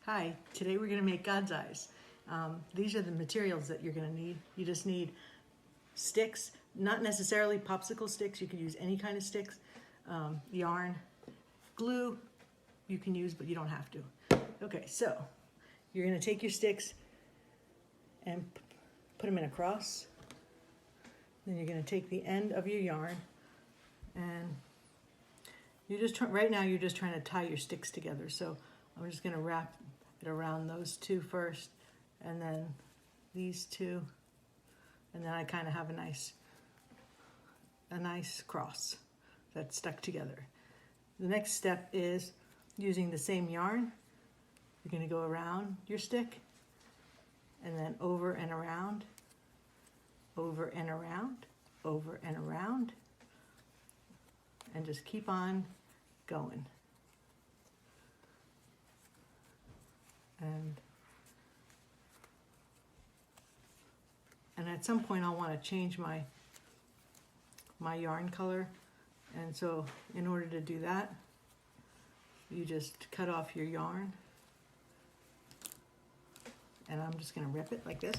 Hi, today we're going to make God's eyes. These are the materials that you're going to need. You just need sticks, not necessarily popsicle sticks. You can use any kind of sticks. Yarn, glue you can use, but you don't have to. Okay, so you're going to take your sticks and put them in a cross. Then you're going to take the end of your yarn and right now you're just trying to tie your sticks together. So I'm just going to wrap it around those two first, and then these two, and then I kind of have a nice cross that's stuck together. The next step is using the same yarn. You're going to go around your stick, and then over and around, over and around, over and around, and just keep on going. And at some point I'll want to change my yarn color, and so in order to do that, you just cut off your yarn, and I'm just going to rip it like this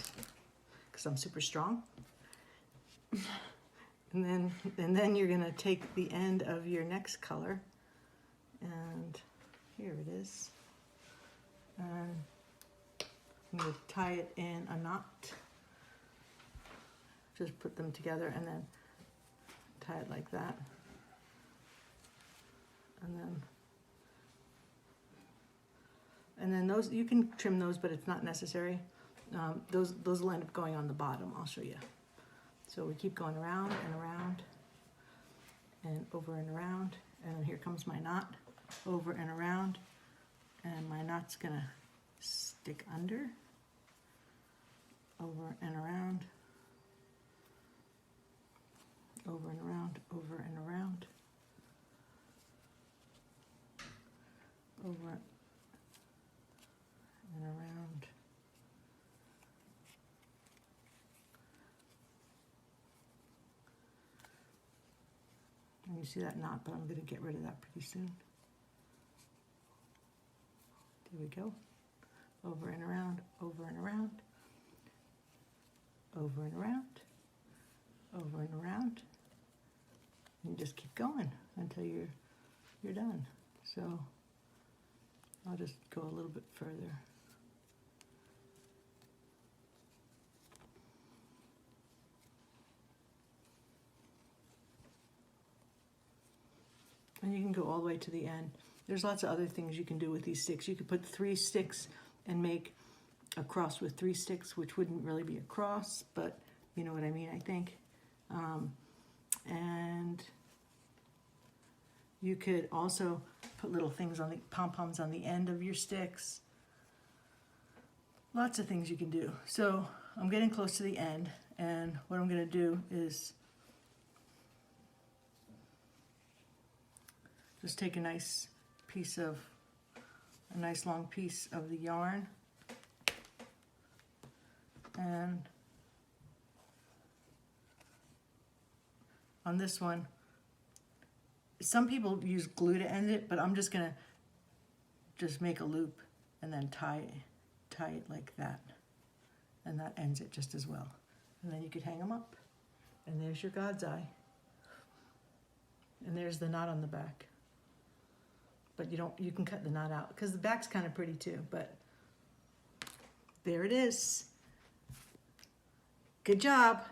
because I'm super strong. And then you're going to take the end of your next color, and here it is. And I'm going to tie it in a knot. Just put them together and then tie it like that. And then those, you can trim those, but it's not necessary. Those will end up going on the bottom. I'll show you. So we keep going around and around and over and around, and then here comes my knot, over and around, and my knot's gonna stick under, over and around, over and around, over and around, over and around. And you see that knot, but I'm going to get rid of that pretty soon. There we go. Over and around, over and around, over and around, over and around. And you just keep going until you're done. So I'll just go a little bit further. And you can go all the way to the end. There's lots of other things you can do with these sticks. You could put 3 sticks and make a cross with 3 sticks, which wouldn't really be a cross, but you know what I mean, I think. And you could also put little things on the pom-poms on the end of your sticks. Lots of things you can do. So I'm getting close to the end, and what I'm going to do is just take a nice long piece of the yarn, and on this one, some people use glue to end it, but I'm just gonna make a loop and then tie it like that, and that ends it just as well. And then you could hang them up, and there's your God's eye, and there's the knot on the back. But you can cut the knot out because the back's kind of pretty too, but there it is. Good job.